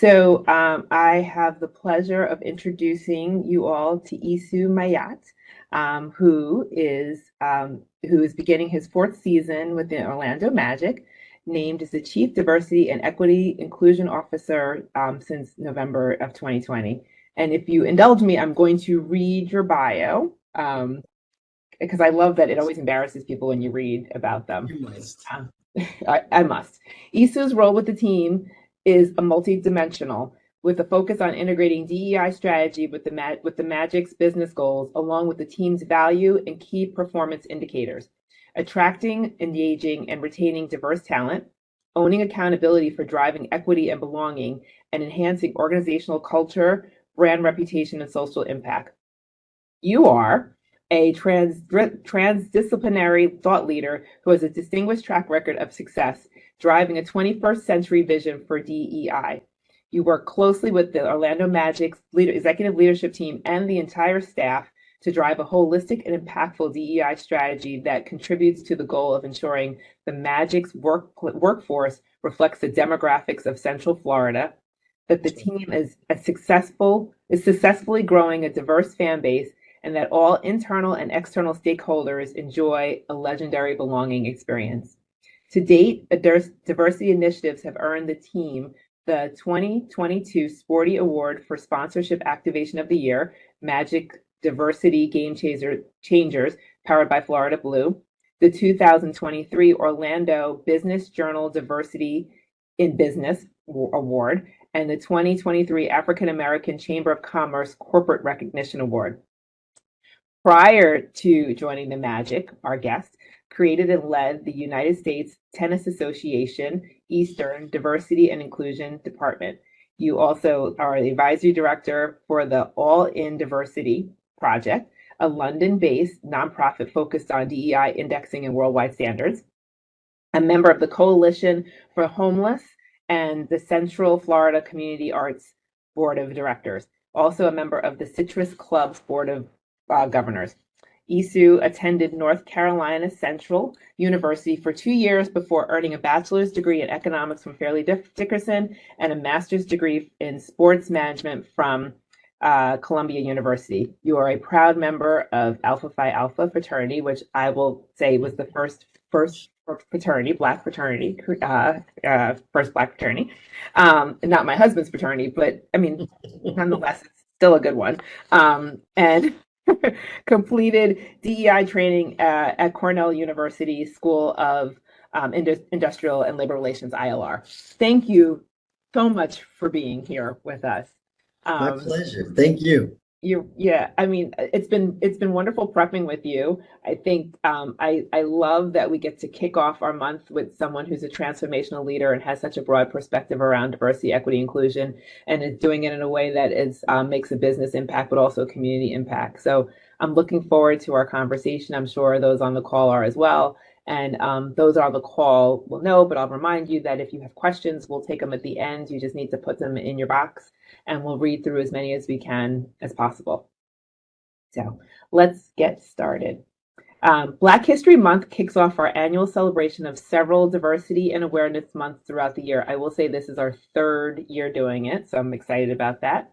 I have the pleasure of introducing you all to Esu Ma'at, who is beginning his fourth season with the Orlando Magic, named as the Chief Diversity and Equity Inclusion Officer since November of 2020. And if you indulge me, I'm going to read your bio because I love that it always embarrasses people when you read about them. You must. I must. Isu's role with the team is a multi-dimensional, with a focus on integrating DEI strategy with the Magic's business goals, along with the team's value and key performance indicators, attracting, engaging, and retaining diverse talent, owning accountability for driving equity and belonging, and enhancing organizational culture, brand reputation, and social impact. You are a transdisciplinary thought leader who has a distinguished track record of success, driving a 21st century vision for DEI. You work closely with the Orlando Magic's executive leadership team and the entire staff to drive a holistic and impactful DEI strategy that contributes to the goal of ensuring the Magic's workforce reflects the demographics of Central Florida, that the team is successfully growing a diverse fan base, and that all internal and external stakeholders enjoy a legendary belonging experience. To date, diversity initiatives have earned the team the 2022 Sporty Award for Sponsorship Activation of the Year, Magic Diversity Game Changers, powered by Florida Blue, the 2023 Orlando Business Journal Diversity in Business Award, and the 2023 African American Chamber of Commerce Corporate Recognition Award. Prior to joining the Magic, our guest created and led the United States Tennis Association Eastern Diversity and Inclusion Department. You also are the advisory director for the All In Diversity Project, a London-based nonprofit focused on DEI indexing and worldwide standards, a member of the Coalition for Homeless and the Central Florida Community Arts Board of Directors, also a member of the Citrus Club's Board of Governors. Esu attended North Carolina Central University for 2 years before earning a bachelor's degree in economics from Fairleigh Dickinson and a master's degree in sports management from Columbia University. You are a proud member of Alpha Phi Alpha fraternity, which I will say was the first fraternity, Black fraternity, first Black fraternity. Not my husband's fraternity, but I mean, nonetheless, it's still a good one. And completed DEI training at Cornell University School of Industrial and Labor Relations, ILR. Thank you so much for being here with us. My pleasure. Thank you. I mean, it's been wonderful prepping with you. I think I love that we get to kick off our month with someone who's a transformational leader and has such a broad perspective around diversity, equity, inclusion, and is doing it in a way that is makes a business impact, but also community impact. So I'm looking forward to our conversation. I'm sure those on the call are as well. And those on the call will know, but I'll remind you that if you have questions, we'll take them at the end. You just need to put them in your box and we'll read through as many as we can as possible. So let's get started. Black History Month kicks off our annual celebration of several diversity and awareness months throughout the year. I will say this is our third year doing it, so I'm excited about that.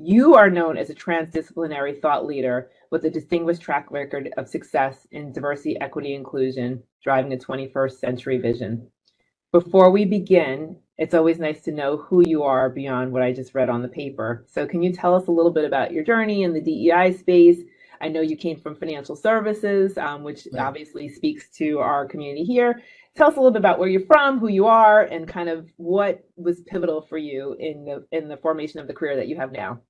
You are known as a transdisciplinary thought leader with a distinguished track record of success in diversity, equity, inclusion, driving a 21st century vision. Before we begin, it's always nice to know who you are beyond what I just read on the paper. So can you tell us a little bit about your journey in the DEI space? I know you came from financial services, which obviously speaks to our community here. Tell us a little bit about where you're from, who you are, and kind of what was pivotal for you in the formation of the career that you have now.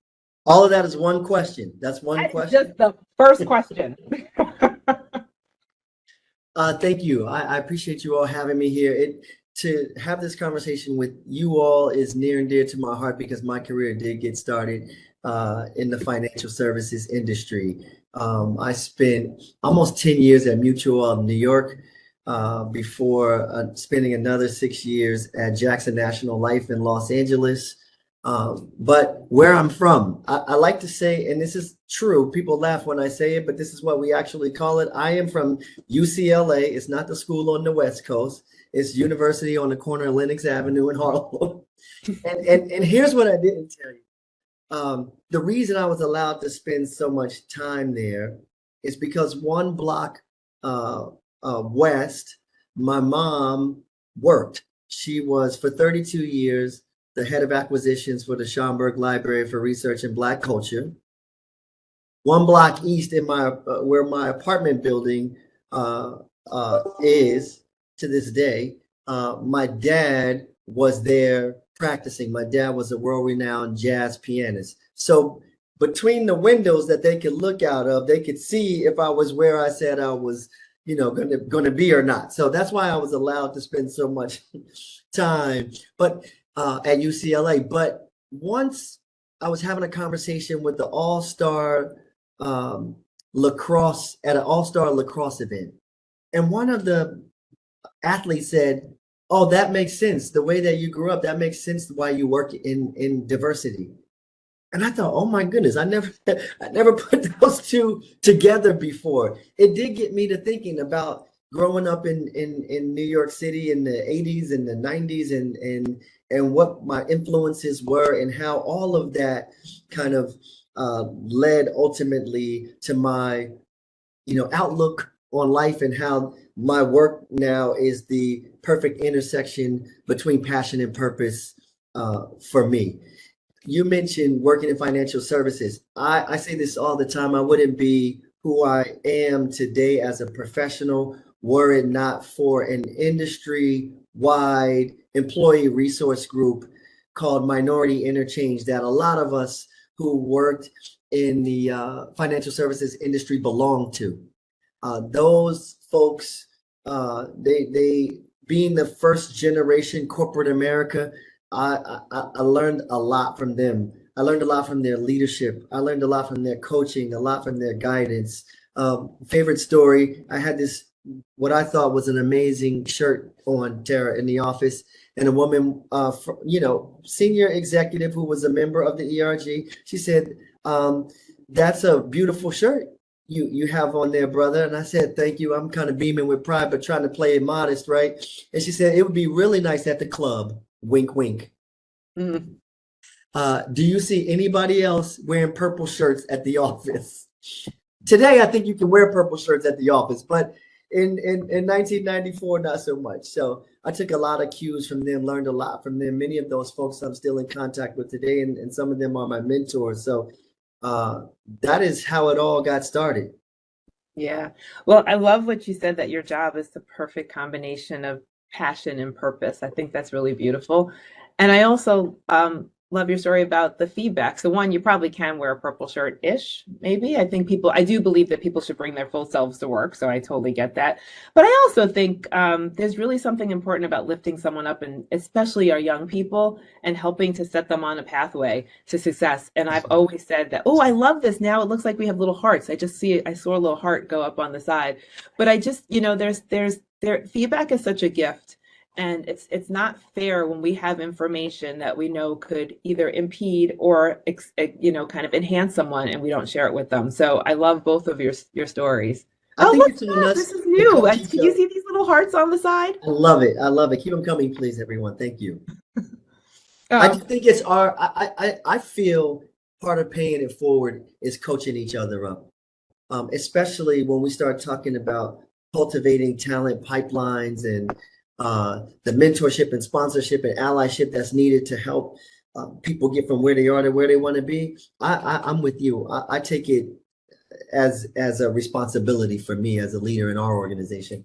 All of that is one question. That's one question. Just the first question. Thank you. I appreciate you all having me here. To have this conversation with you all is near and dear to my heart because my career did get started in the financial services industry. I spent almost 10 years at Mutual New York before spending another 6 years at Jackson National Life in Los Angeles. But where I'm from, I like to say, and this is true, people laugh when I say it, but this is what we actually call it. I am from UCLA. It's not the school on the West Coast. It's university on the corner of Lenox Avenue in Harlem. And here's what I didn't tell you. The reason I was allowed to spend so much time there is because one block west, my mom worked. She was for 32 years the head of acquisitions for the Schomburg Library for Research in Black Culture. One block east in my where my apartment building is to this day, my dad was there practicing. My dad was a world-renowned jazz pianist. So between the windows that they could look out of, they could see if I was where I said I was, going to be or not. So that's why I was allowed to spend so much time, but at UCLA. But once I was having a conversation with the all-star lacrosse at an all-star lacrosse event, and one of the athletes said, "Oh, that makes sense. The way that you grew up, that makes sense why you work in diversity." And I thought, oh my goodness, I never put those two together before. It did get me to thinking about growing up in New York City in the 80s and the 90s and what my influences were and how all of that kind of led ultimately to my outlook on life and how my work now is the perfect intersection between passion and purpose for me. You mentioned working in financial services. I say this all the time. I wouldn't be who I am today as a professional were it not for an industry-wide employee resource group called Minority Interchange that a lot of us who worked in the financial services industry belong to. Those folks, they being the first generation corporate America, I learned a lot from them. I learned a lot from their leadership. I learned a lot from their coaching, a lot from their guidance. Favorite story, I had this, what I thought was an amazing shirt on, Tara, in the office. And a woman, senior executive who was a member of the ERG, she said, "That's a beautiful shirt you have on there, brother." And I said, "Thank you." I'm kind of beaming with pride, but trying to play it modest, right? And she said, "It would be really nice at the club." Wink, wink. Mm. Do you see anybody else wearing purple shirts at the office? Today, I think you can wear purple shirts at the office, but in 1994, not so much. So I took a lot of cues from them, learned a lot from them. Many of those folks I'm still in contact with today, and some of them are my mentors. So that is how it all got started. Yeah. Well, I love what you said that your job is the perfect combination of passion and purpose. I think that's really beautiful. And I also love your story about the feedback. So one, you probably can wear a purple shirt-ish, maybe. I do believe that people should bring their full selves to work. So I totally get that. But I also think there's really something important about lifting someone up, and especially our young people, and helping to set them on a pathway to success. And I've always said that, oh, I love this. Now it looks like we have little hearts. I saw a little heart go up on the side. But I just, feedback is such a gift. And it's not fair when we have information that we know could either impede or kind of enhance someone, and we don't share it with them. So I love both of your stories. I Oh, think look it's at on that. us This is to new. coach Can each you other. see these little hearts on the side? I love it. I love it. Keep them coming, please, everyone. Thank you. I Oh, just think it's I feel part of paying it forward is coaching each other up. Especially when we start talking about cultivating talent pipelines and the mentorship and sponsorship and allyship that's needed to help people get from where they are to where they want to be. I'm with you. I take it as a responsibility for me as a leader in our organization.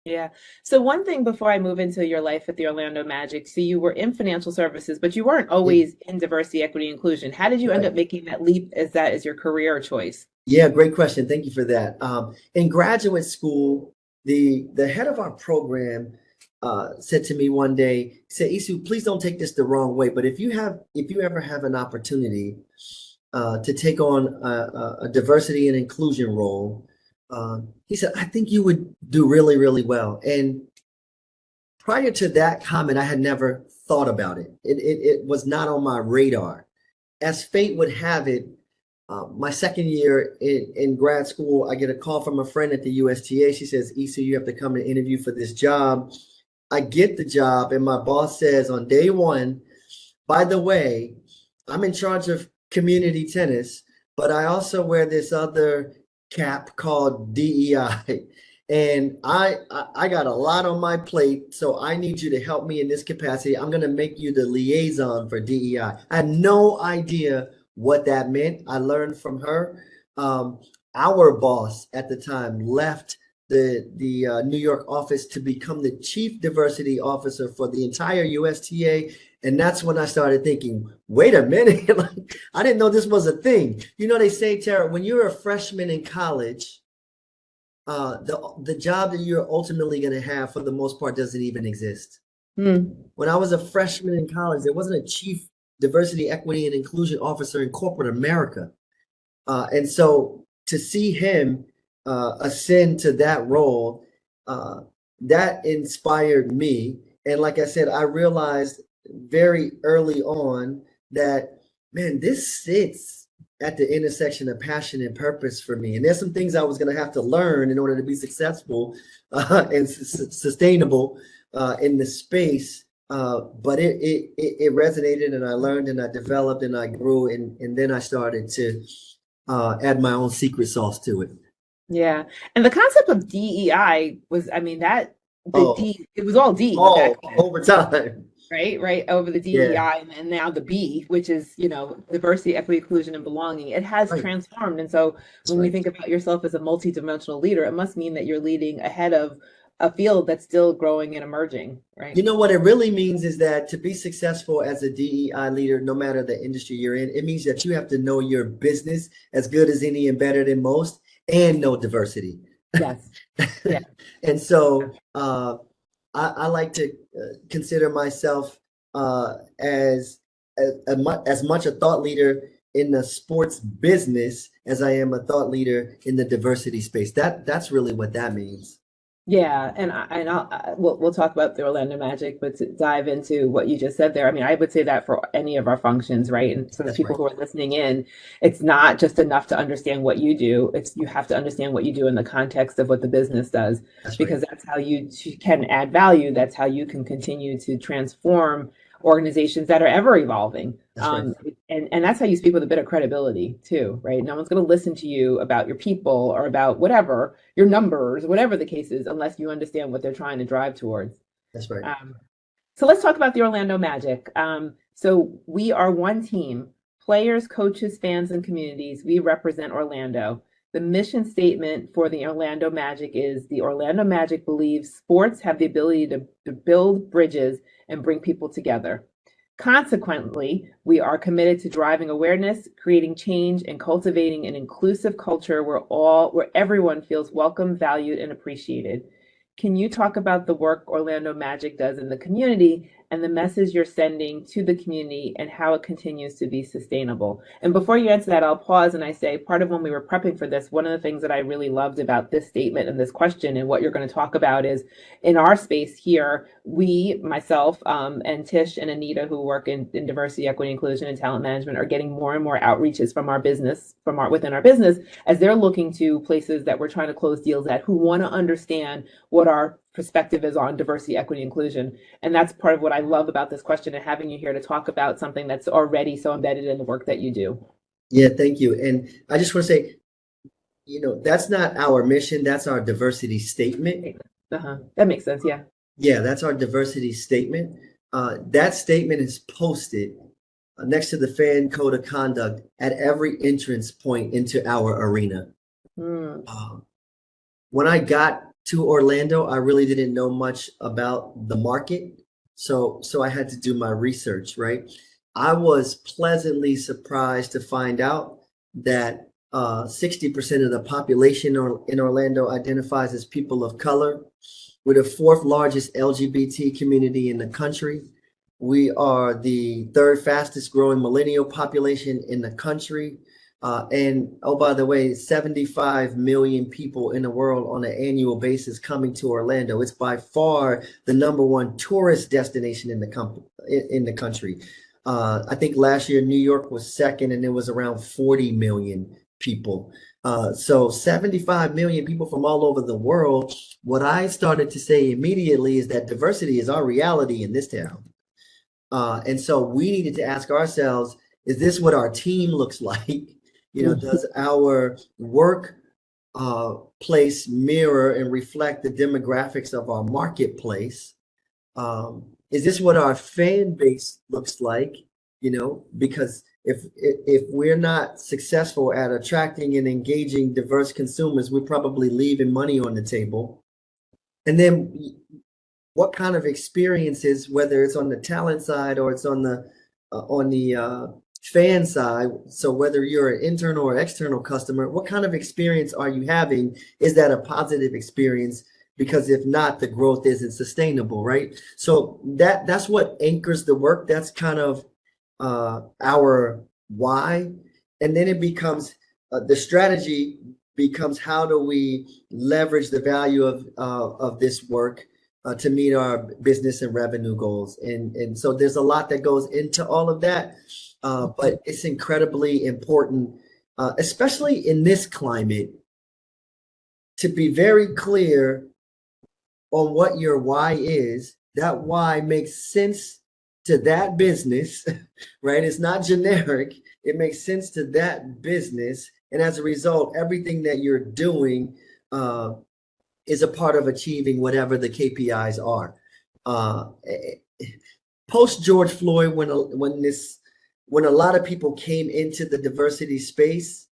yeah. So one thing before I move into your life at the Orlando Magic, so you were in financial services, but you weren't Yeah, always in diversity, equity, inclusion. How did you end right. up making that leap as that as your career choice? Yeah, great question. Thank you for that. In graduate school, the head of our program said to me one day, he said, "Esu, please don't take this the wrong way, but if you ever have an opportunity to take on a diversity and inclusion role," he said, "I think you would do really, really well." And prior to that comment, I had never thought about it. It was not on my radar. As fate would have it, my second year in grad school, I get a call from a friend at the USTA. She says, "Esu, you have to come and interview for this job." I get the job, and my boss says on day one, by the way, I'm in charge of community tennis, but I also wear this other cap called DEI. And I got a lot on my plate, so I need you to help me in this capacity. I'm going to make you the liaison for DEI. I had no idea what that meant. I learned from her. Um, our boss at the time left the New York office to become the chief diversity officer for the entire USTA. And that's when I started thinking, wait a minute, like, I didn't know this was a thing. You know, they say, Tara, when you're a freshman in college, the job that you're ultimately going to have for the most part doesn't even exist. When I was a freshman in college, there wasn't a chief diversity, equity, and inclusion officer in corporate America. And so to see him ascend to that role, that inspired me. And like I said, I realized very early on that, man, this sits at the intersection of passion and purpose for me. And there's some things I was going to have to learn in order to be successful and sustainable in the space. But it resonated, and I learned, and I developed, and I grew, and then I started to add my own secret sauce to it. Yeah. And the concept of DEI was, I mean, that Oh, it was all D back then, over time. right? Over the Yeah, DEI and now the B, which is, diversity, equity, inclusion, and belonging. It has right. transformed. And so That's when we right. think about yourself as a multidimensional leader, it must mean that you're leading ahead of a field that's still growing and emerging, right? You know what it really means is that to be successful as a DEI leader, no matter the industry you're in, it means that you have to know your business as good as any and better than most, and know diversity. Yes. Yeah. And so I like to consider myself as much a thought leader in the sports business as I am a thought leader in the diversity space. That's really what that means. Yeah, we'll talk about the Orlando Magic, but to dive into what you just said there, I mean, I would say that for any of our functions, right? And so the That's people right. who are listening in, it's not just enough to understand what you do. It's you have to understand what you do in the context of what the business does, That's right. because that's how you can add value. That's how you can continue to transform organizations that are ever evolving. That's right. And that's how you speak with a bit of credibility too, right? No one's going to listen to you about your people or about whatever, your numbers, whatever the case is, unless you understand what they're trying to drive towards. That's right. So let's talk about the Orlando Magic. So we are one team, players, coaches, fans, and communities. We represent Orlando. The mission statement for the Orlando Magic is the Orlando Magic believes sports have the ability to build bridges and bring people together. Consequently, we are committed to driving awareness, creating change, and cultivating an inclusive culture where everyone feels welcome, valued, and appreciated. Can you talk about the work Orlando Magic does in the community and the message you're sending to the community and how it continues to be sustainable? And before you answer that, I'll pause and I say part of when we were prepping for this, one of the things that I really loved about this statement and this question and what you're going to talk about is in our space here, we, myself, and Tish and Anita, who work in diversity, equity, inclusion, and talent management, are getting more and more outreaches from our business, within our business, as they're looking to places that we're trying to close deals at who want to understand what our perspective is on diversity, equity, inclusion. And that's part of what I love about this question and having you here to talk about something that's already so embedded in the work that you do. Yeah, thank you. And I just want to say, that's not our mission. That's our diversity statement. That makes sense. Yeah. Yeah, that's our diversity statement. That statement is posted next to the fan code of conduct at every entrance point into our arena. Um, when I got to Orlando, I really didn't know much about the market. So I had to do my research, right? I was pleasantly surprised to find out that 60% of the population in Orlando identifies as people of color. We're the fourth largest LGBT community in the country. We are the third fastest growing millennial population in the country. And oh, by the way, 75 million people in the world on an annual basis coming to Orlando. It's by far the number one tourist destination in the country. I think last year New York was second, and it was around 40 million people. So 75 million people from all over the world. What I started to say immediately is that diversity is our reality in this town. And so we needed to ask ourselves, is this what our team looks like? Does our work place mirror and reflect the demographics of our marketplace? Is this what our fan base looks like? Because if we're not successful at attracting and engaging diverse consumers, we're probably leaving money on the table. And then what kind of experiences, whether it's on the talent side or it's on the fan side, so whether you're an internal or external customer, what kind of experience are you having? Is that a positive experience? Because if not, the growth isn't sustainable, right? So that's what anchors the work. That's kind of our why. And then it becomes the strategy becomes, how do we leverage the value of this work to meet our business and revenue goals? And so there's a lot that goes into all of that, but it's incredibly important, especially in this climate, to be very clear on what your why is. That why makes sense to that business, right? It's not generic. It makes sense to that business. And as a result, everything that you're doing is a part of achieving whatever the KPIs are. Post George Floyd, when a lot of people came into the diversity space,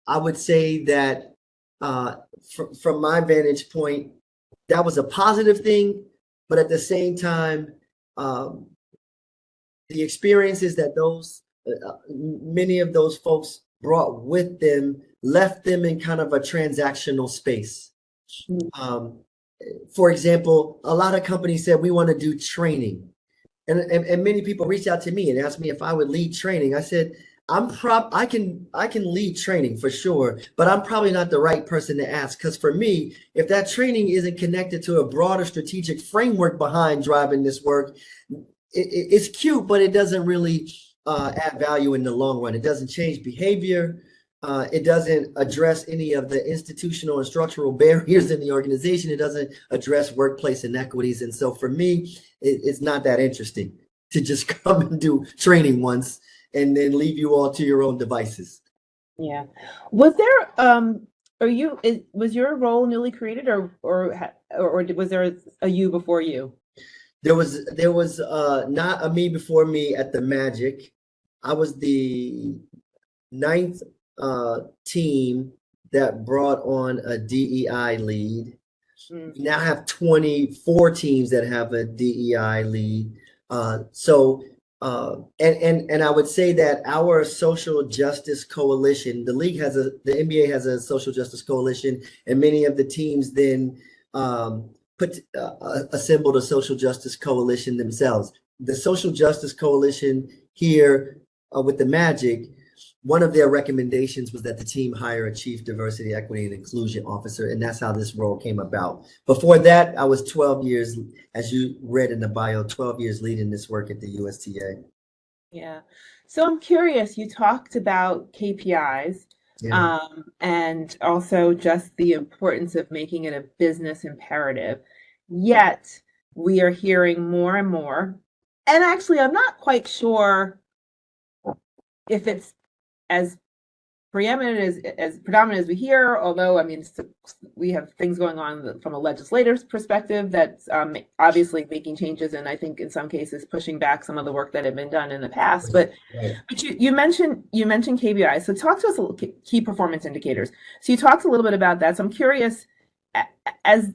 I would say that from my vantage point, that was a positive thing. But at the same time, the experiences that many of those folks brought with them left them in kind of a transactional space. For example, a lot of companies said, we want to do training. And many people reached out to me and asked me if I would lead training. I said, I can lead training for sure, but I'm probably not the right person to ask, because for me, if that training isn't connected to a broader strategic framework behind driving this work, it's cute, but it doesn't really add value in the long run. It doesn't change behavior. It doesn't address any of the institutional and structural barriers in the organization. It doesn't address workplace inequities. And so for me, it's not that interesting to just come and do training once and then leave you all to your own devices. Yeah. Was there was your role newly created, or was there a you before you? There was not a me before me at the Magic. I was the ninth team that brought on a DEI lead. We now have 24 teams that have a DEI lead. And I would say that our social justice coalition, the NBA has a social justice coalition, and many of the teams then assembled a social justice coalition themselves. The social justice coalition here with the Magic, one of their recommendations was that the team hire a chief diversity, equity, and inclusion officer, and that's how this role came about. Before that, I was 12 years, as you read in the bio, 12 years leading this work at the USTA. Yeah. So I'm curious, you talked about KPIs, and also just the importance of making it a business imperative. Yet we are hearing more and more, and actually I'm not quite sure if it's as predominant as we hear, although I mean we have things going on from a legislator's perspective that's obviously making changes, and I think in some cases pushing back some of the work that had been done in the past. But you mentioned KPIs, so talk to us a little, key performance indicators. So you talked a little bit about that. So I'm curious, as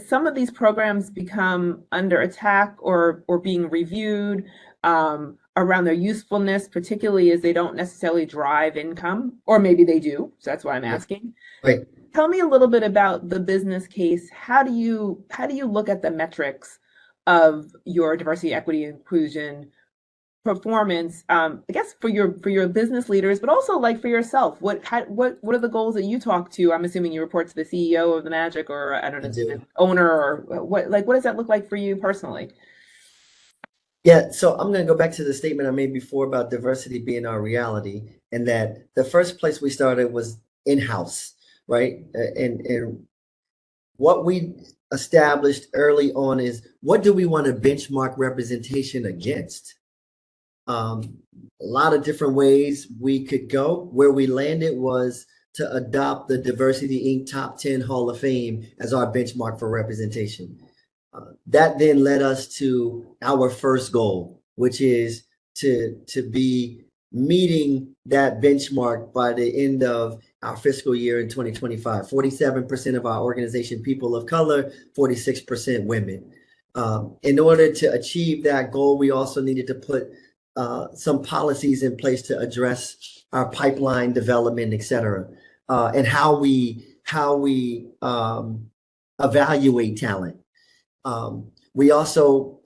some of these programs become under attack or being reviewed, around their usefulness, particularly as they don't necessarily drive income, or maybe they do. So that's why I'm asking. Right. Tell me a little bit about the business case. How do you look at the metrics of your diversity, equity, inclusion performance? I guess for your business leaders, but also like for yourself. What are the goals that you talk to? I'm assuming you report to the CEO of the Magic, or I don't know, the owner, or what does that look like for you personally? Yeah, so I'm going to go back to the statement I made before about diversity being our reality. and that the first place we started was in-house, right? And what we established early on is, what do we want to benchmark representation against? A lot of different ways we could go. Where we landed was to adopt the Diversity Inc. Top 10 Hall of Fame as our benchmark for representation. That then led us to our first goal, which is to be meeting that benchmark by the end of our fiscal year in 2025. 47% of our organization people of color, 46% women. In order to achieve that goal, we also needed to put some policies in place to address our pipeline development, et cetera, and how we evaluate talent. We also,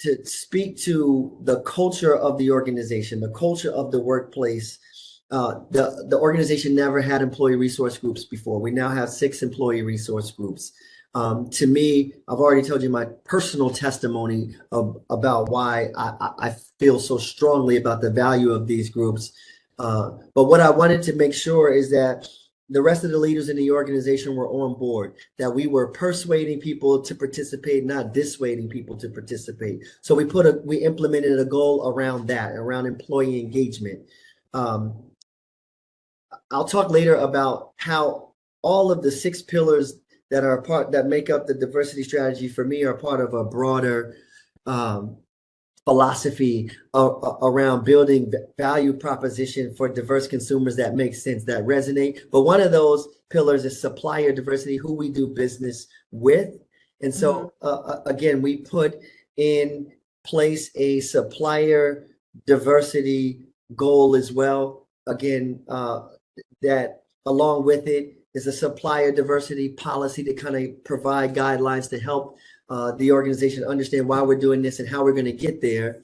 to speak to the culture of the organization, the culture of the workplace. The organization never had employee resource groups before. We now have 6 employee resource groups. To me, I've already told you my personal testimony about why I feel so strongly about the value of these groups. But what I wanted to make sure is that the rest of the leaders in the organization were on board, that we were persuading people to participate, not dissuading people to participate. So we implemented a goal around that, around employee engagement. I'll talk later about how all of the 6 pillars that make up the diversity strategy for me are part of a broader philosophy around building value proposition for diverse consumers that make sense, that resonate. But one of those pillars is supplier diversity, who we do business with. And so again, we put in place a supplier diversity goal as well. Again, that along with it is a supplier diversity policy to kind of provide guidelines to help the organization understand why we're doing this and how we're going to get there.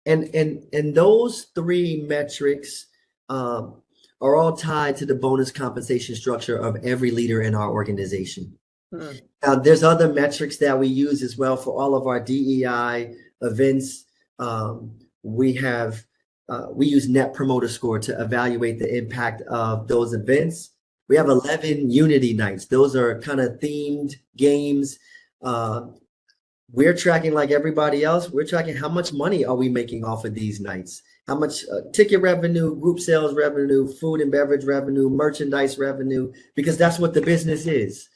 And those 3 metrics are all tied to the bonus compensation structure of every leader in our organization. Now, there's other metrics that we use as well for all of our DEI events. We use Net Promoter Score to evaluate the impact of those events. We have 11 unity nights. Those are kind of themed games. We're tracking, like everybody else, we're tracking how much money are we making off of these nights? How much ticket revenue, group sales revenue, food and beverage revenue, merchandise revenue, because that's what the business is.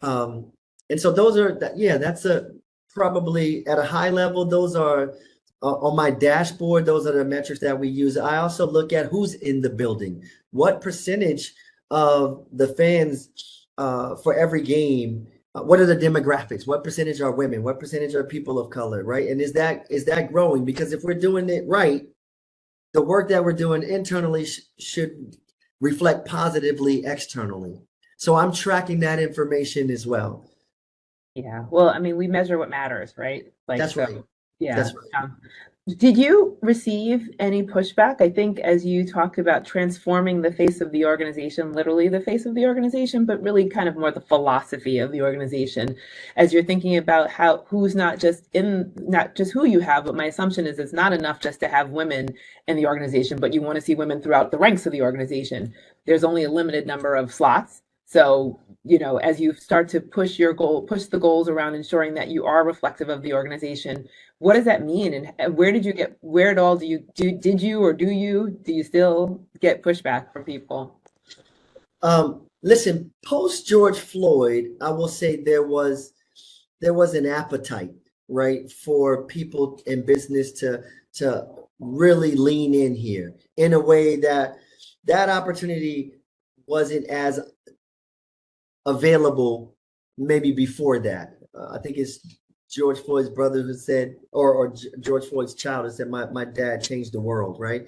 And so those are, that's probably at a high level, those are on my dashboard. Those are the metrics that we use. I also look at who's in the building. What percentage of the fans for every game, what are the demographics? What percentage are women? What percentage are people of color, right? And is that growing? Because if we're doing it right, the work that we're doing internally should reflect positively externally. So I'm tracking that information as well. Yeah. Well, I mean, we measure what matters, right? Like, That's so, right. yeah. That's right. Did you receive any pushback? I think as you talked about transforming the face of the organization, literally the face of the organization, but really kind of more the philosophy of the organization, as you're thinking about who's not just who you have, but my assumption is it's not enough just to have women in the organization, but you want to see women throughout the ranks of the organization. There's only a limited number of slots. So, as you start to push the goals around ensuring that you are reflective of the organization, what does that mean? And where did you still get pushback from people? Listen, post George Floyd, I will say there was an appetite, right, for people in business to really lean in here in a way that opportunity wasn't as available maybe before that. I think it's George Floyd's brother who said, or George Floyd's child who said, my dad changed the world, right?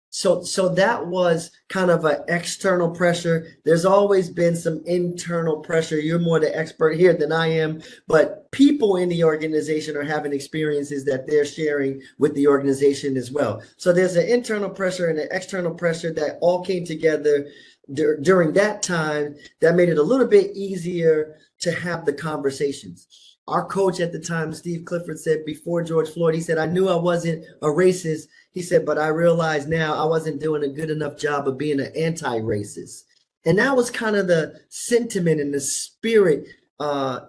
So that was kind of an external pressure. There's always been some internal pressure. You're more the expert here than I am, but people in the organization are having experiences that they're sharing with the organization as well. So there's an internal pressure and an external pressure that all came together during that time, that made it a little bit easier to have the conversations. Our coach at the time, Steve Clifford, said before George Floyd, he said, I knew I wasn't a racist. He said, but I realized now I wasn't doing a good enough job of being an anti-racist. And that was kind of the sentiment and the spirit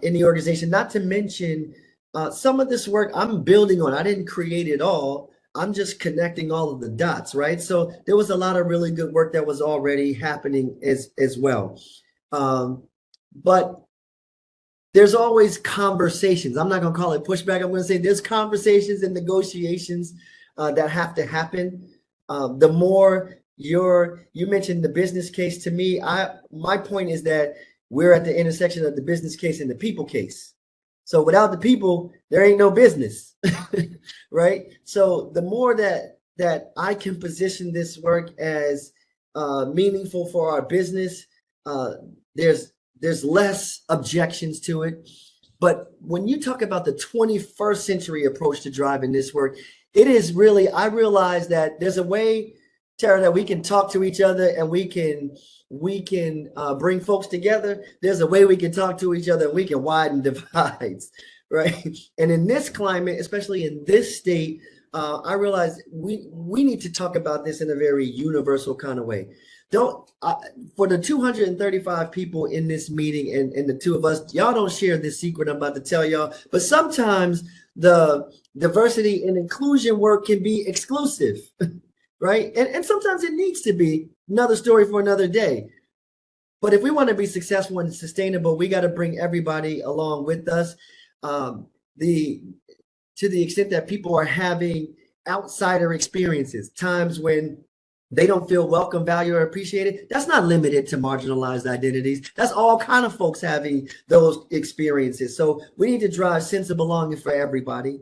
in the organization, not to mention some of this work I'm building on. I didn't create it all. I'm just connecting all of the dots, right? So there was a lot of really good work that was already happening as well. But there's always conversations. I'm not going to call it pushback. I'm going to say there's conversations and negotiations that have to happen. The more you mentioned the business case to me, my point is that we're at the intersection of the business case and the people case. So without the people, there ain't no business, right? So the more that I can position this work as meaningful for our business, there's less objections to it. But when you talk about the 21st century approach to driving this work, it is really, I realize that there's a way, Tara, that we can talk to each other and we can bring folks together. There's a way we can talk to each other and we can widen divides, right? And in this climate, especially in this state, I realize we need to talk about this in a very universal kind of way. For the 235 people in this meeting and the two of us, y'all don't share this secret I'm about to tell y'all, but sometimes the diversity and inclusion work can be exclusive, right? And sometimes it needs to be. Another story for another day. But if we want to be successful and sustainable, we got to bring everybody along with us. To the extent that people are having outsider experiences, times when they don't feel welcome, valued, or appreciated, that's not limited to marginalized identities. That's all kind of folks having those experiences. So we need to drive sense of belonging for everybody.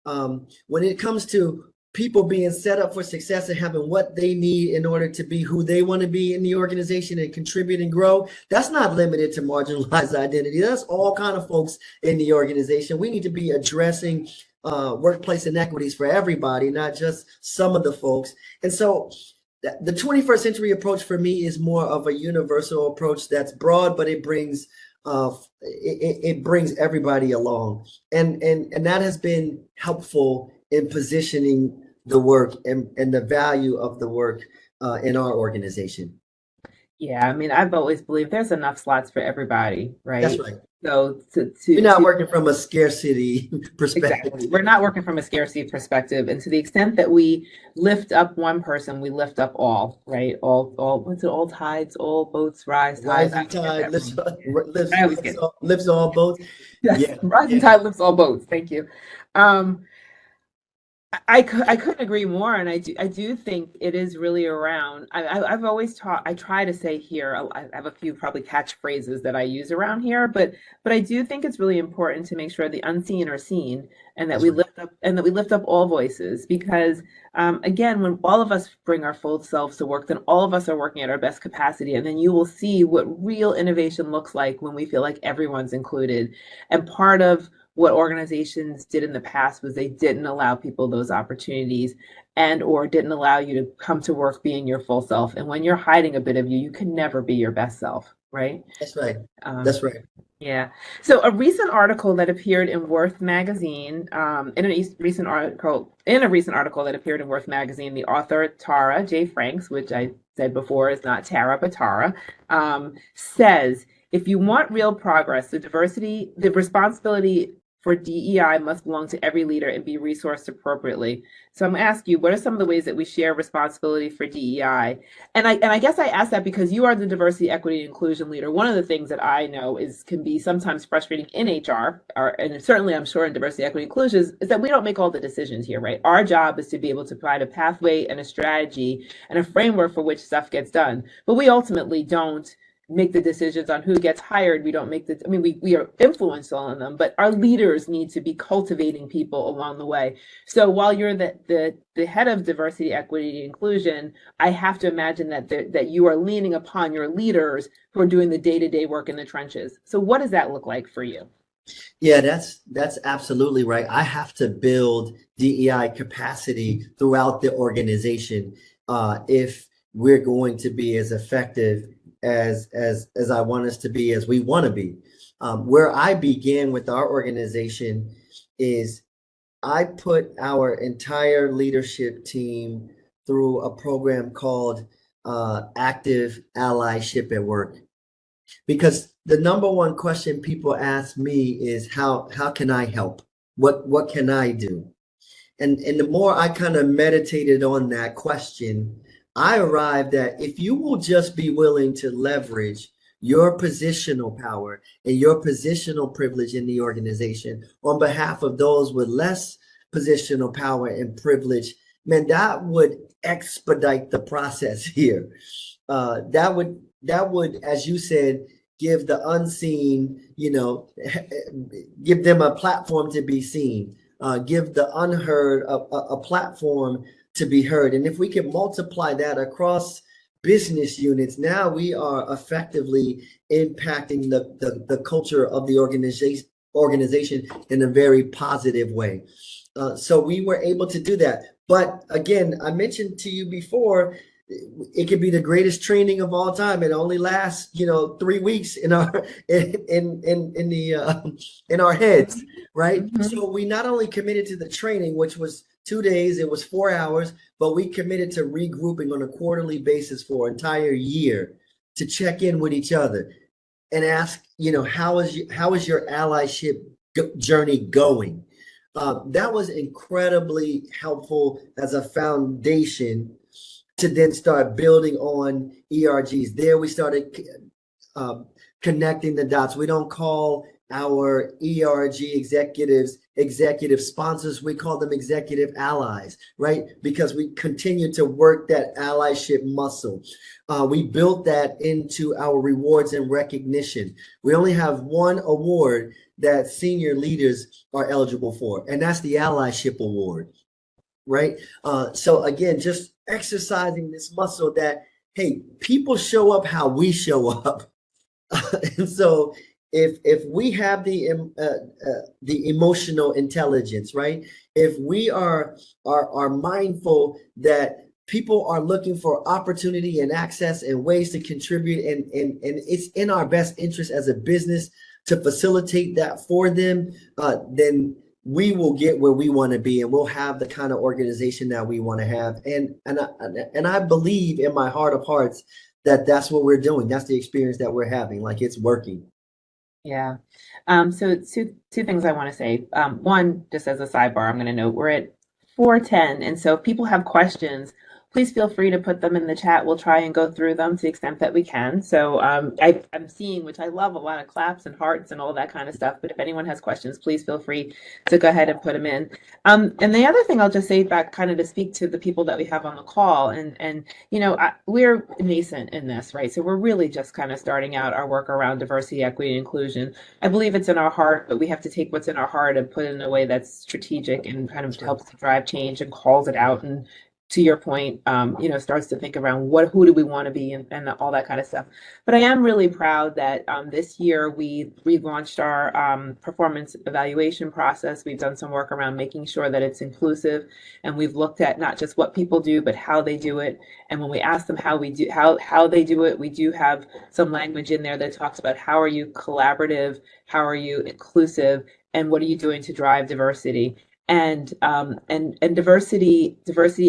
When it comes to people being set up for success and having what they need in order to be who they want to be in the organization and contribute and grow, that's not limited to marginalized identity. That's all kind of folks in the organization. We need to be addressing workplace inequities for everybody, not just some of the folks. And so the 21st century approach for me is more of a universal approach that's broad, but it brings everybody along, and that has been helpful in positioning the work and the value of the work in our organization. Yeah, I mean, I've always believed there's enough slots for everybody, right? That's right. So You're not working from a scarcity perspective. Exactly. We're not working from a scarcity perspective. And to the extent that we lift up one person, we lift up all, right? What's it? All tides, all boats rise. Rising tide lifts all boats. Yes, Yeah. rising tide lifts all boats. Thank you. I couldn't agree more, and I do think it is really around. I've always taught. I try to say here. I have a few probably catchphrases that I use around here, but I do think it's really important to make sure the unseen are seen, and that we lift up all voices. Because again, when all of us bring our full selves to work, then all of us are working at our best capacity, and then you will see what real innovation looks like when we feel like everyone's included. And part of what organizations did in the past was they didn't allow people those opportunities and or didn't allow you to come to work being your full self. And when you're hiding a bit of you, you can never be your best self, right? That's right. That's right. Yeah. So a recent article that appeared in Worth magazine, in a recent article that appeared in Worth magazine, the author Tara J. Franks, which I said before is not Tara but Tara, says, if you want real progress, the responsibility for DEI must belong to every leader and be resourced appropriately. So I'm going to ask you, what are some of the ways that we share responsibility for DEI? And I guess I ask that because you are the diversity, equity, and inclusion leader. One of the things that I know can be sometimes frustrating in HR, and certainly I'm sure in diversity, equity, inclusion, is that we don't make all the decisions here, right? Our job is to be able to provide a pathway and a strategy and a framework for which stuff gets done. But we ultimately don't make the decisions on who gets hired. We don't make we are influential on them, but our leaders need to be cultivating people along the way. So while you're the head of diversity, equity, and inclusion, I have to imagine that you are leaning upon your leaders who are doing the day-to-day work in the trenches. So what does that look like for you? Yeah, that's absolutely right. I have to build DEI capacity throughout the organization. If we're going to be as effective as I want us to be, as we want to be. Where I began with our organization is I put our entire leadership team through a program called Active Allyship at Work. Because the number one question people ask me is how can I help? What can I do? And the more I kind of meditated on that question, I arrived at if you will just be willing to leverage your positional power and your positional privilege in the organization on behalf of those with less positional power and privilege, man, that would expedite the process here. That would, as you said, give the unseen, give them a platform to be seen, give the unheard a platform to be heard. And if we can multiply that across business units, now we are effectively impacting the culture of the organization in a very positive way. So we were able to do that. But again, I mentioned to you before, it could be the greatest training of all time. It only lasts, 3 weeks in our in our heads, right? Mm-hmm. So we not only committed to the training, which was 2 days, it was 4 hours, but we committed to regrouping on a quarterly basis for an entire year to check in with each other and ask, how is your allyship journey going? That was incredibly helpful as a foundation to then start building on ERGs. There we started connecting the dots. We don't call our ERG executives executive sponsors, we call them executive allies, right? Because we continue to work that allyship muscle. We built that into our rewards and recognition. We only have one award that senior leaders are eligible for, and that's the Allyship Award, right? So again, just exercising this muscle that, hey, people show up how we show up. And so if we have the emotional intelligence, right? If we are mindful that people are looking for opportunity and access and ways to contribute, and it's in our best interest as a business to facilitate that for them, then we will get where we want to be, and we'll have the kind of organization that we want to have. And I believe in my heart of hearts that that's what we're doing. That's the experience that we're having. Like, it's working. Yeah. So two things I want to say. One, just as a sidebar, I'm going to note we're at 4:10, and so if people have questions, please feel free to put them in the chat. We'll try and go through them to the extent that we can. So I'm seeing, which I love, a lot of claps and hearts and all that kind of stuff. But if anyone has questions, please feel free to go ahead and put them in. And the other thing I'll just say back, kind of to speak to the people that we have on the call, and we're nascent in this, right? So we're really just kind of starting out our work around diversity, equity, and inclusion. I believe it's in our heart, but we have to take what's in our heart and put it in a way that's strategic and kind of helps to drive change and calls it out, and to your point, starts to think around who do we want to be, and all that kind of stuff. But I am really proud that this year we relaunched our performance evaluation process. We've done some work around making sure that it's inclusive, and we've looked at not just what people do, but how they do it. And when we ask them how they do it, we do have some language in there that talks about how are you collaborative, how are you inclusive, and what are you doing to drive diversity. And diversity,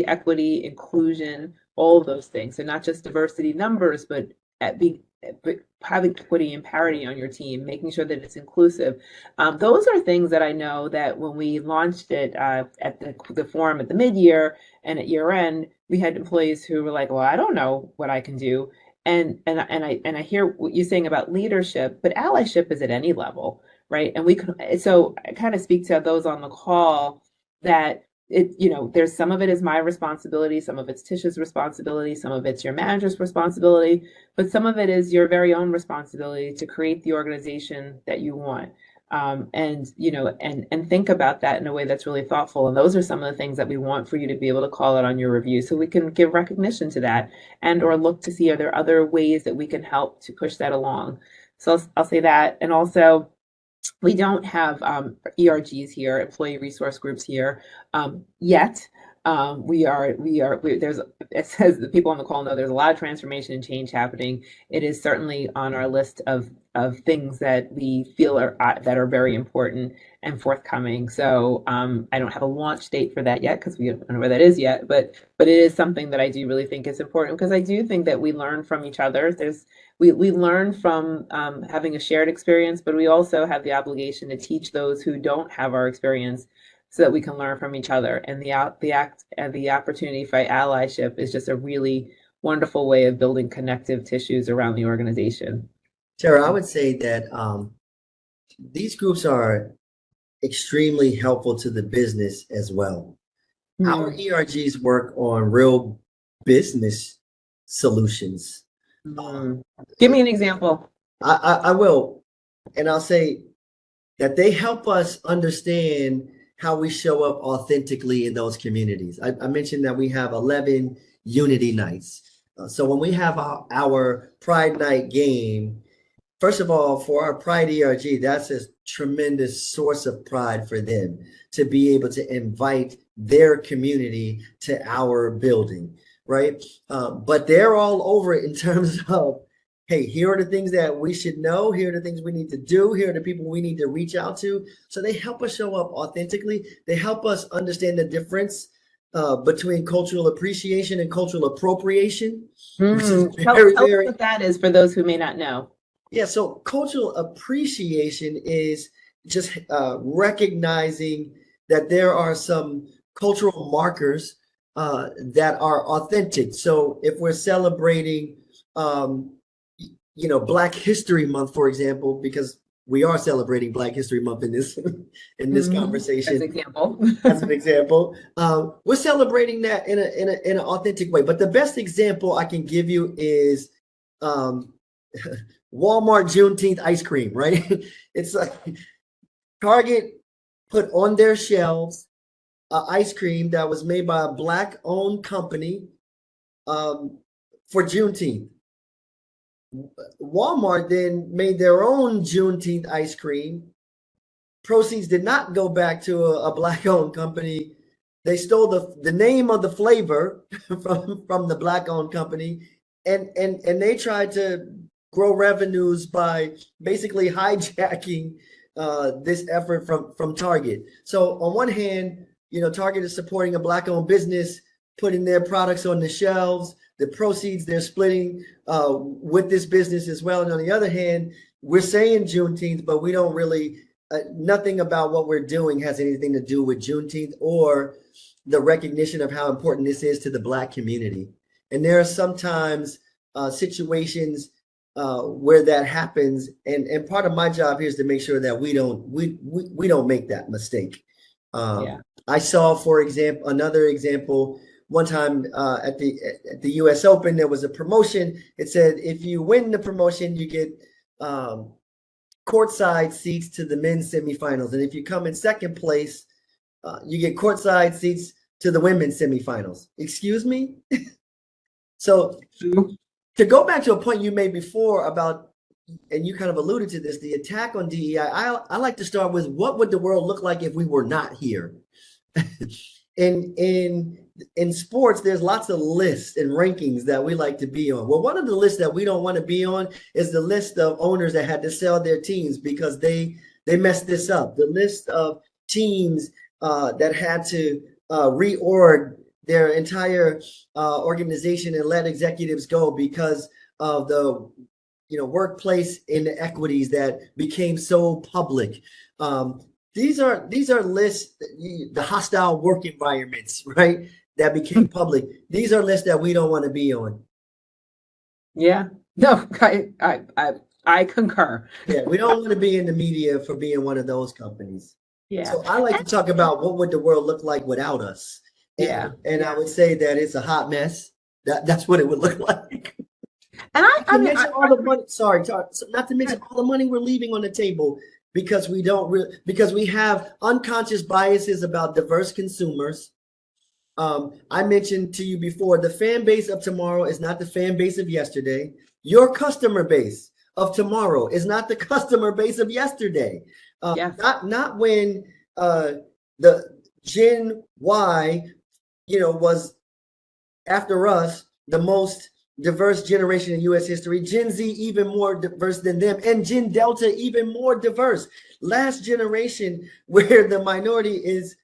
equity, inclusion, all of those things. So not just diversity numbers, but having equity and parity on your team, making sure that it's inclusive. Those are things that I know that when we launched it at the forum at the mid-year and at year end, we had employees who were like, "Well, I don't know what I can do." And I hear what you're saying about leadership, but allyship is at any level, right? And so I kind of speak to those on the call that there's some of it is my responsibility, some of it's Tisha's responsibility, some of it's your manager's responsibility, but some of it is your very own responsibility to create the organization that you want. And think about that in a way that's really thoughtful. And those are some of the things that we want for you to be able to call out on your review, so we can give recognition to that, and or look to see, are there other ways that we can help to push that along. So I'll say that. And also, we don't have ERGs here, employee resource groups here, yet. There's, it says the people on the call know there's a lot of transformation and change happening. It is certainly on our list of things that we feel that are very important and forthcoming. So I don't have a launch date for that yet because we don't know where that is yet. But it is something that I do really think is important because I do think that we learn from each other. We learn from having a shared experience, but we also have the obligation to teach those who don't have our experience so that we can learn from each other. And the opportunity for allyship is just a really wonderful way of building connective tissues around the organization. Tara, I would say that these groups are extremely helpful to the business as well. Our Mm. ERGs work on real business solutions. Mm. Give me an example. I will, and I'll say that they help us understand how we show up authentically in those communities. I mentioned that we have 11 unity nights. So when we have our Pride Night game, first of all, for our Pride ERG, that's a tremendous source of pride for them to be able to invite their community to our building, right? But they're all over it in terms of, hey, here are the things that we should know. Here are the things we need to do. Here are the people we need to reach out to. So they help us show up authentically. They help us understand the difference between cultural appreciation and cultural appropriation, which is very, Tell us very. what that is for those who may not know. Yeah, so cultural appreciation is just recognizing that there are some cultural markers that are authentic. So if we're celebrating, um, Black History Month, for example, because we are celebrating Black History Month in this in this As an conversation, example. as an example, we're celebrating that in an authentic way. But the best example I can give you is um, Walmart Juneteenth ice cream, right? It's like Target put on their shelves ice cream that was made by a Black-owned company for Juneteenth. Walmart then made their own Juneteenth ice cream. Proceeds did not go back to a Black-owned company. They stole the name of the flavor from the Black-owned company, and they tried to grow revenues by basically hijacking this effort from Target. So on one hand, Target is supporting a Black-owned business, putting their products on the shelves. The proceeds they're splitting with this business as well. And on the other hand, we're saying Juneteenth, but we don't really. Nothing about what we're doing has anything to do with Juneteenth or the recognition of how important this is to the Black community. And there are sometimes situations where that happens, and part of my job here is to make sure that we don't make that mistake. Yeah. I saw, for example, another example. One time at the U.S. Open, there was a promotion. It said if you win the promotion, you get courtside seats to the men's semifinals, and if you come in second place, you get courtside seats to the women's semifinals. Excuse me? So to go back to a point you made before about, and you kind of alluded to this, the attack on DEI, I like to start with what would the world look like if we were not here? In sports, there's lots of lists and rankings that we like to be on. Well, one of the lists that we don't want to be on is the list of owners that had to sell their teams because they messed this up. The list of teams that had to reorg their entire organization and let executives go because of the workplace inequities that became so public. These are lists, the hostile work environments, right, that became public. These are lists that we don't want to be on. Yeah. No, I concur. Yeah, we don't want to be in the media for being one of those companies. Yeah. So I like to talk about what would the world look like without us. And I would say that it's a hot mess. That's what it would look like. And to mention all the money, not to mention all the money we're leaving on the table because because we have unconscious biases about diverse consumers. I mentioned to you before, the fan base of tomorrow is not the fan base of yesterday. Your customer base of tomorrow is not the customer base of yesterday. Yes. Not when the Gen Y was after us, the most diverse generation in US history. Gen Z even more diverse than them, and Gen Delta even more diverse. Last generation where the majority is,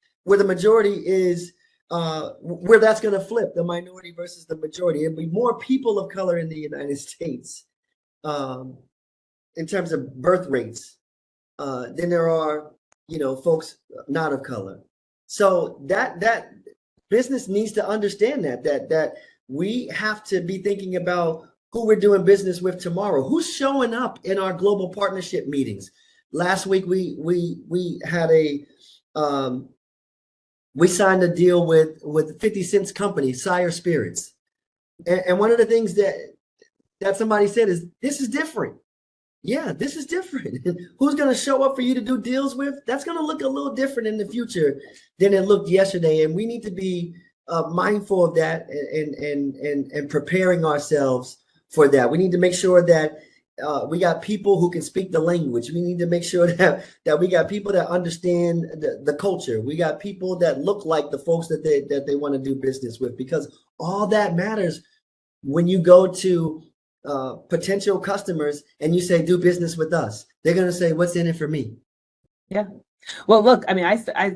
where that's going to flip, the minority versus the majority. It'll be more people of color in the United States in terms of birth rates than there are, folks not of color. So that business needs to understand that we have to be thinking about who we're doing business with tomorrow. Who's showing up in our global partnership meetings? Last week we had we signed a deal with 50 Cent's company, Sire Spirits, and one of the things that somebody said is, this is different. Yeah, this is different. Who's going to show up for you to do deals with? That's going to look a little different in the future than it looked yesterday, and we need to be mindful of that and preparing ourselves for that. We need to make sure that we got people who can speak the language. We need to make sure that we got people that understand the culture. We got people that look like the folks that they want to do business with, because all that matters when you go to potential customers and you say, do business with us. They're going to say, what's in it for me? Yeah. Well, look, I mean,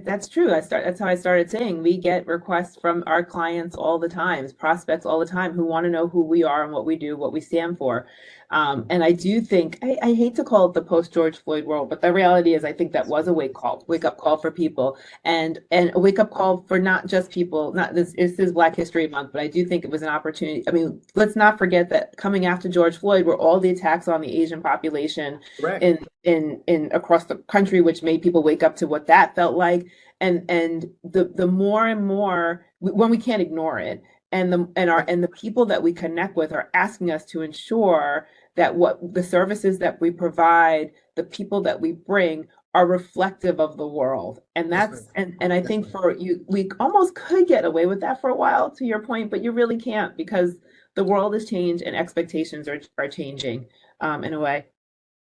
that's true. That's how I started saying we get requests from our clients all the time, prospects all the time, who want to know who we are and what we do, what we stand for. And I do think I hate to call it the post George Floyd world, but the reality is I think that was a wake up call for people, and a wake up call for not just people. Not this is Black History Month, but I do think it was an opportunity. I mean, let's not forget that coming after George Floyd were all the attacks on the Asian population Correct. in across the country, which made people wake up to what that felt like. And the more and more when we can't ignore it, and the people that we connect with are asking us to ensure that what the services that we provide, the people that we bring, are reflective of the world. And that's and I think for you, we almost could get away with that for a while, to your point, but you really can't, because the world has changed and expectations are changing in a way.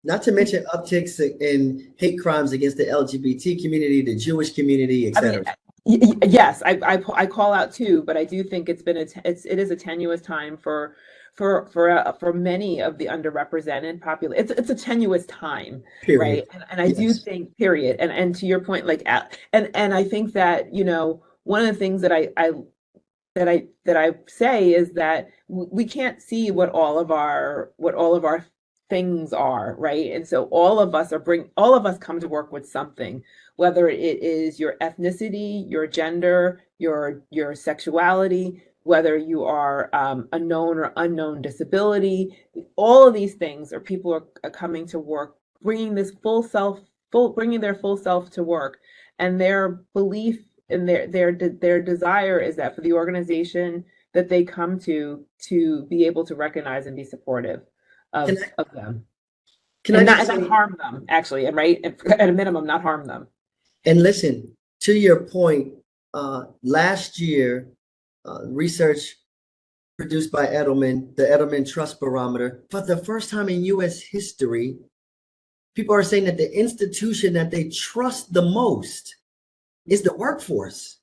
Not to mention upticks in hate crimes against the LGBT community, the Jewish community, I mean, etc. yes, I call out too, but I do think it is a tenuous time for many of the underrepresented population. It's a tenuous time, right? Period. And I do Yes. think, period. And to your point, like, and I think that, one of the things that I say is that we can't see what all of our things are, right? And so all of us come to work with something, whether it is your ethnicity, your gender, your sexuality, whether you are a known or unknown disability. All of these things, or people are coming to work, bringing bringing their full self to work, and their belief and their desire is that for the organization that they come to be able to recognize and be supportive Can I of them, can I and just not say, harm them, actually, and right at a minimum, not harm them. and listen, to your point, last year, research produced by Edelman, the Edelman Trust Barometer, for the first time in US history, people are saying that the institution that they trust the most is the workforce.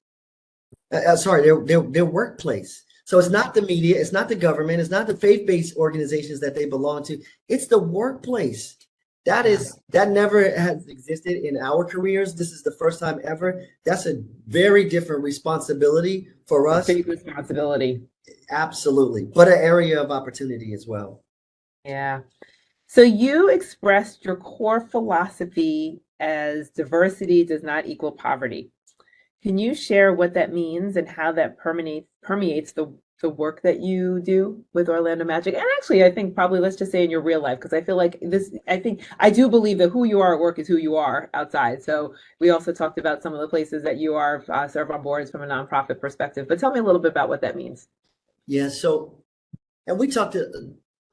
Sorry, their workplace. So it's not the media, it's not the government, it's not the faith-based organizations that they belong to. It's the workplace. That never has existed in our careers. This is the first time ever. That's a very different responsibility for A us. big responsibility. Absolutely, but an area of opportunity as well. Yeah. So you expressed your core philosophy as diversity does not equal poverty. Can you share what that means and how that permeates the work that you do with Orlando Magic? And actually, I think probably let's just say in your real life, because I feel like I do believe that who you are at work is who you are outside. So we also talked about some of the places that you are serve on boards from a nonprofit perspective. But tell me a little bit about what that means. Yeah, so, and we talked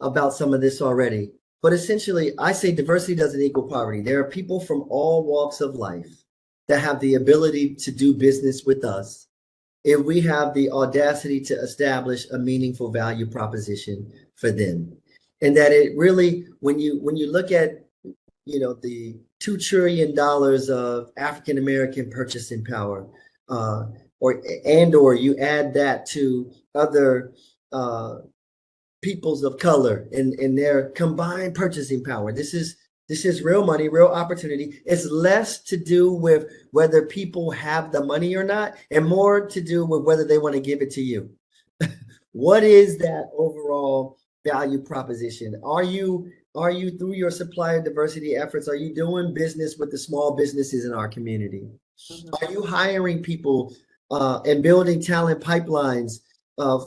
about some of this already, but essentially, I say diversity doesn't equal poverty. There are people from all walks of life that have the ability to do business with us if we have the audacity to establish a meaningful value proposition for them. And that it really, when you look at, the $2 trillion of African American purchasing power, or you add that to other peoples of color and their combined purchasing power. This is real money, real opportunity. It's less to do with whether people have the money or not, and more to do with whether they want to give it to you. What is that overall value proposition? Are you through your supplier diversity efforts, are you doing business with the small businesses in our community? Mhm. Are you hiring people and building talent pipelines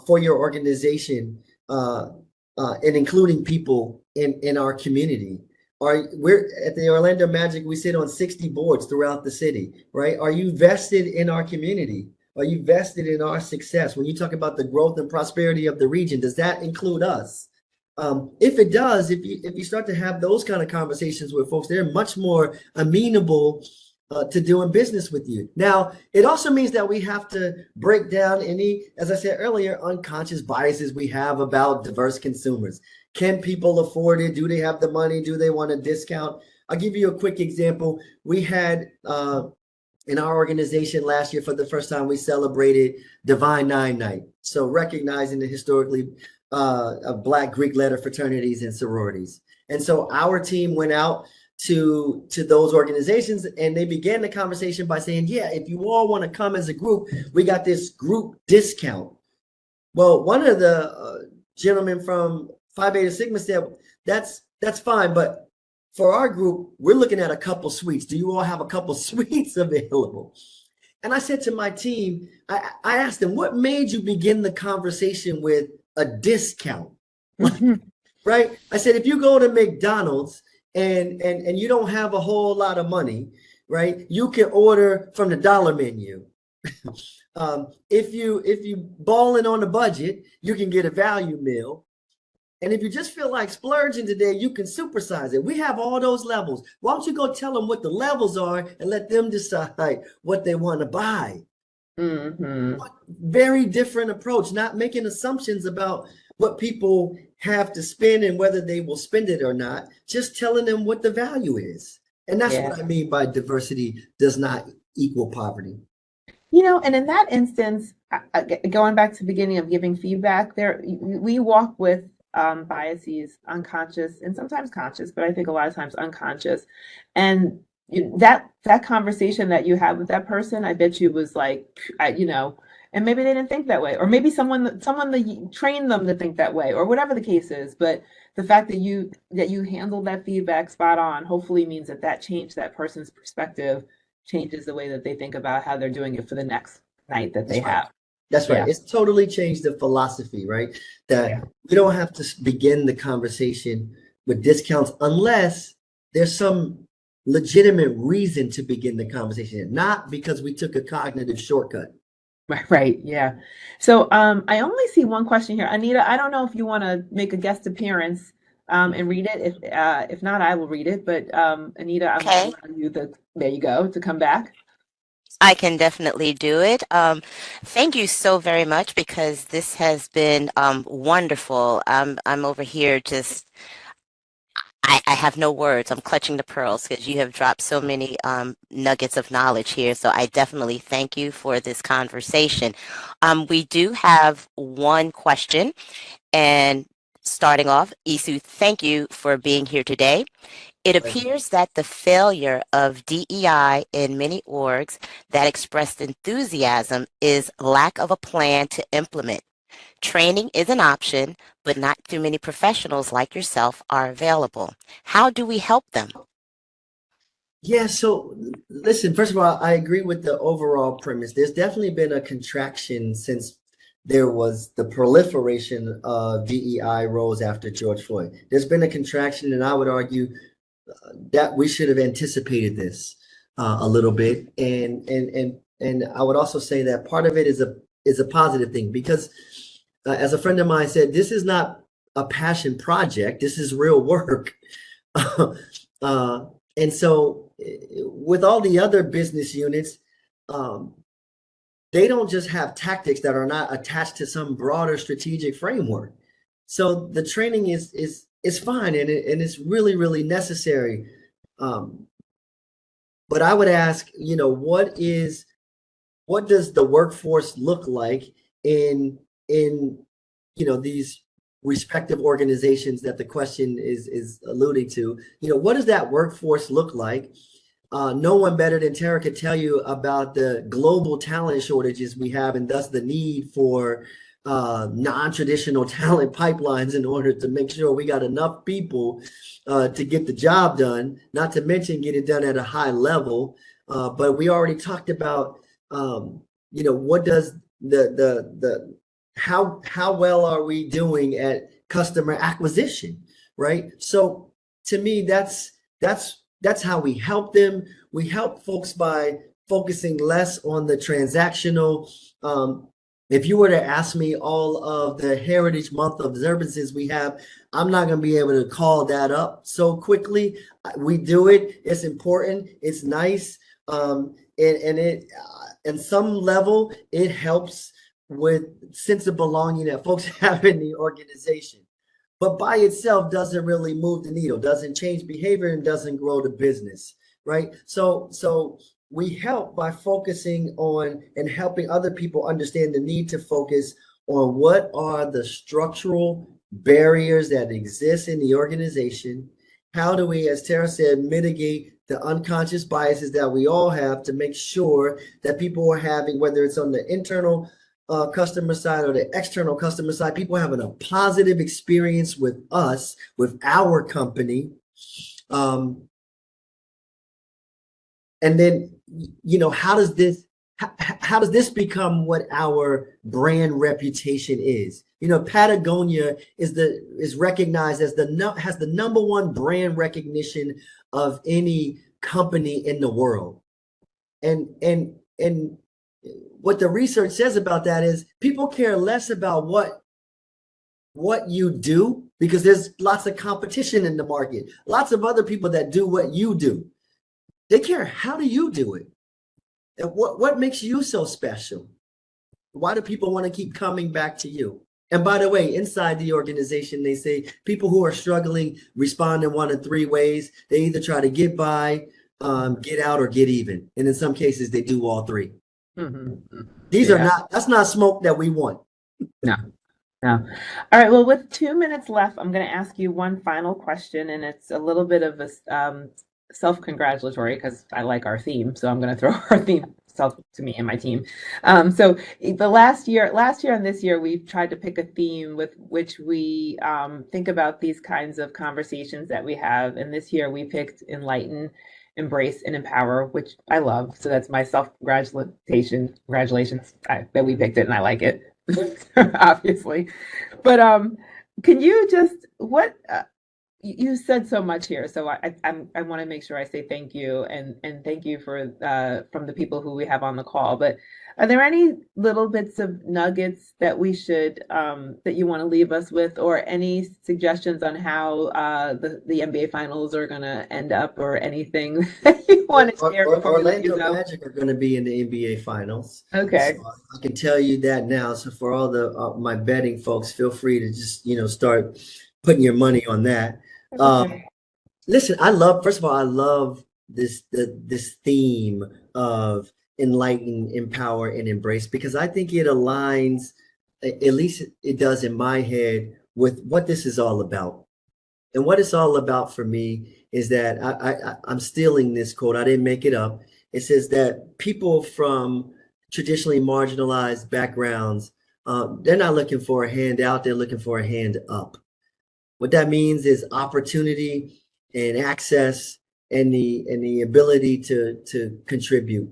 for your organization and including people in our community? We're at the Orlando Magic, we sit on 60 boards throughout the city, right? Are you vested in our community? Are you vested in our success? When you talk about the growth and prosperity of the region, does that include us? If it does, if you start to have those kind of conversations with folks, they're much more amenable to doing business with you. Now, it also means that we have to break down any, as I said earlier, unconscious biases we have about diverse consumers. Can people afford it? Do they have the money? Do they want a discount? I'll give you a quick example. We had in our organization last year, for the first time, we celebrated Divine Nine Night. So recognizing the historically of Black Greek letter fraternities and sororities. And so our team went out to those organizations and they began the conversation by saying, yeah, if you all want to come as a group, we got this group discount. Well, one of the gentlemen from Phi Beta Sigma said, that's fine, but for our group, we're looking at a couple suites. Do you all have a couple suites available? And I said to my team, I asked them, what made you begin the conversation with a discount? Right? I said, if you go to McDonald's and you don't have a whole lot of money, right? You can order from the dollar menu. If you balling on the budget, you can get a value meal. And if you just feel like splurging today, you can supersize it. We have all those levels. Why don't you go tell them what the levels are and let them decide what they want to buy? Mm-hmm. Very different approach, not making assumptions about what people have to spend and whether they will spend it or not, just telling them what the value is. And that's Yeah. what I mean by diversity does not equal poverty. And in that instance, going back to the beginning of giving feedback, we walk with biases, unconscious and sometimes conscious, but I think a lot of times unconscious. And that conversation that you had with that person, I bet you was like, and maybe they didn't think that way, or maybe someone that trained them to think that way, or whatever the case is. But the fact that you handled that feedback spot on, hopefully means that changed that person's perspective, changes the way that they think about how they're doing it for the next night that they That's right. have. That's right. Yeah. It's totally changed the philosophy, right? That Yeah. we don't have to begin the conversation with discounts unless there's some legitimate reason to begin the conversation, not because we took a cognitive shortcut. Right. Yeah. So I only see one question here. Anita, I don't know if you want to make a guest appearance and read it. If not, I will read it. But Anita, I'm going to Okay, allow you there you go, to come back. I can definitely do it. Thank you so very much because this has been wonderful. I'm over here just I have no words. I'm clutching the pearls because you have dropped so many nuggets of knowledge here. So I definitely thank you for this conversation. We do have one question, and starting off, Isu, thank you for being here today. It appears that the failure of DEI in many orgs that expressed enthusiasm is lack of a plan to implement. Training is an option, but not too many professionals like yourself are available. How do we help them? Yeah, so listen, first of all, I agree with the overall premise. There's definitely been a contraction since there was the proliferation of DEI roles after George Floyd. There's been a contraction, and I would argue that we should have anticipated this a little bit. And I would also say that part of it is a positive thing because, as a friend of mine said, this is not a passion project. This is real work. uh, and so, with all the other business units, um, they don't just have tactics that are not attached to some broader strategic framework. So the training is fine and it's really necessary. Um, but I would ask, what is what does the workforce look like in these respective organizations that the question is alluding to? What does that workforce look like? No one better than Tara could tell you about the global talent shortages we have, and thus the need for non-traditional talent pipelines in order to make sure we got enough people to get the job done, not to mention get it done at a high level. But we already talked about, what does the how well are we doing at customer acquisition, right? So to me, that's how we help them. We help folks by focusing less on the transactional. If you were to ask me all of the Heritage Month observances we have, I'm not going to be able to call that up so quickly. We do it. It's important. It's nice. And it, in some level, it helps with sense of belonging that folks have in the organization. But by itself doesn't really move the needle, doesn't change behavior, and doesn't grow the business, right? So we help by focusing on and helping other people understand the need to focus on what are the structural barriers that exist in the organization. How do we, as Tara said, mitigate the unconscious biases that we all have to make sure that people are having, whether it's on the internal customer side or the external customer side, people having a positive experience with us, with our company. And then, how does this become what our brand reputation is? Patagonia is recognized as has the #1 brand recognition of any company in the world. And what the research says about that is people care less about what you do, because there's lots of competition in the market, lots of other people that do what you do. They care, how do you do it? And what makes you so special? Why do people want to keep coming back to you? And by the way, inside the organization, they say people who are struggling respond in one of three ways. They either try to get by, get out, or get even. And in some cases, they do all three. Mm-hmm. That's not smoke that we want. No. All right. Well, with 2 minutes left, I'm going to ask you one final question, and it's a little bit of a self-congratulatory, because I like our theme. So I'm going to throw our theme self to me and my team. So the last year and this year, we've tried to pick a theme with which we think about these kinds of conversations that we have. And this year we picked Enlighten, Embrace, and Empower, which I love. So that's my self-congratulations. Congratulations that we picked it and I like it. Obviously, but can you just you said so much here, so I want to make sure I say thank you and thank you for from the people who we have on the call. But are there any little bits of nuggets that we should that you want to leave us with, or any suggestions on how the NBA finals are going to end up, or anything that you want to share before we let you Orlando go? Magic are going to be in the NBA finals. Okay. So I can tell you that now. So for all the my betting folks, feel free to just start putting your money on that. Okay. Listen, first of all, I love this theme of enlighten, empower, and embrace, because I think it aligns, at least it does in my head, with what this is all about. And what it's all about for me is that I'm stealing this quote. I didn't make it up. It says that people from traditionally marginalized backgrounds, they're not looking for a handout, they're looking for a hand up. What that means is opportunity and access and the ability to contribute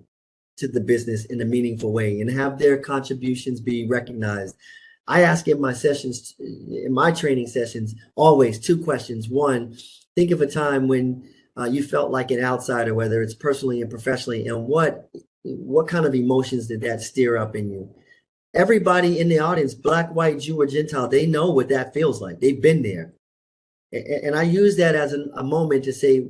to the business in a meaningful way and have their contributions be recognized. I ask in my sessions, in my training sessions, always two questions. One, think of a time when you felt like an outsider, whether it's personally and professionally, and what kind of emotions did that stir up in you? Everybody in the audience, Black, white, Jew, or Gentile, they know what that feels like. They've been there. And I use that as a moment to say,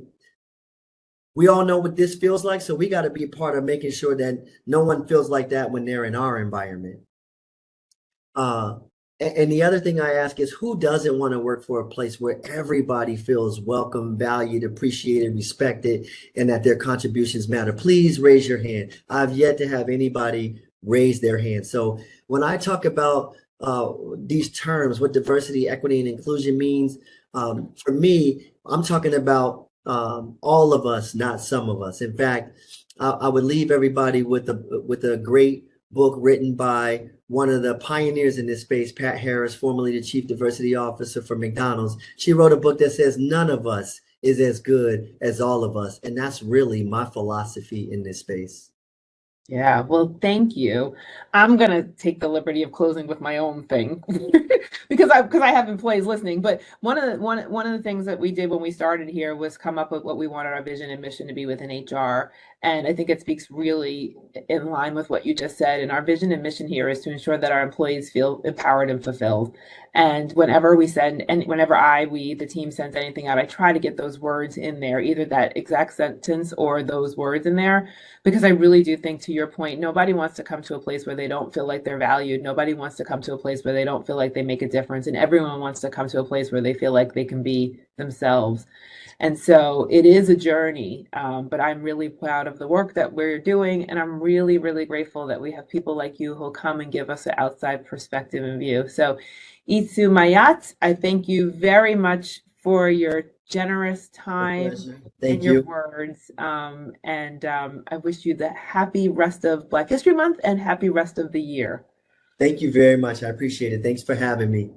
we all know what this feels like, so we got to be a part of making sure that no one feels like that when they're in our environment. And the other thing I ask is, who doesn't want to work for a place where everybody feels welcome, valued, appreciated, respected, and that their contributions matter? Please raise your hand. I've yet to have anybody raise their hand. So when I talk about these terms, what diversity, equity, and inclusion means, for me, I'm talking about all of us, not some of us. In fact, I would leave everybody with a great book written by one of the pioneers in this space, Pat Harris, formerly the Chief Diversity Officer for McDonald's. She wrote a book that says none of us is as good as all of us. And that's really my philosophy in this space. Yeah, well, thank you. I'm gonna take the liberty of closing with my own thing because I have employees listening. But one of the things that we did when we started here was come up with what we wanted our vision and mission to be within HR. And I think it speaks really in line with what you just said. And our vision and mission here is to ensure that our employees feel empowered and fulfilled. And whenever we send, and whenever the team sends anything out, I try to get those words in there, either that exact sentence or those words in there, because I really do think, to your point, nobody wants to come to a place where they don't feel like they're valued. Nobody wants to come to a place where they don't feel like they make a difference. And everyone wants to come to a place where they feel like they can be themselves. And so it is a journey, but I'm really proud of the work that we're doing. And I'm really, really grateful that we have people like you who'll come and give us an outside perspective and view. So Esu Ma'at, I thank you very much for your generous time Thank and your you. words. I wish you the happy rest of Black History Month and happy rest of the year. Thank you very much. I appreciate it. Thanks for having me.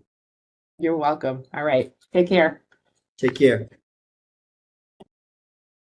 You're welcome. All right. Take care. Take care.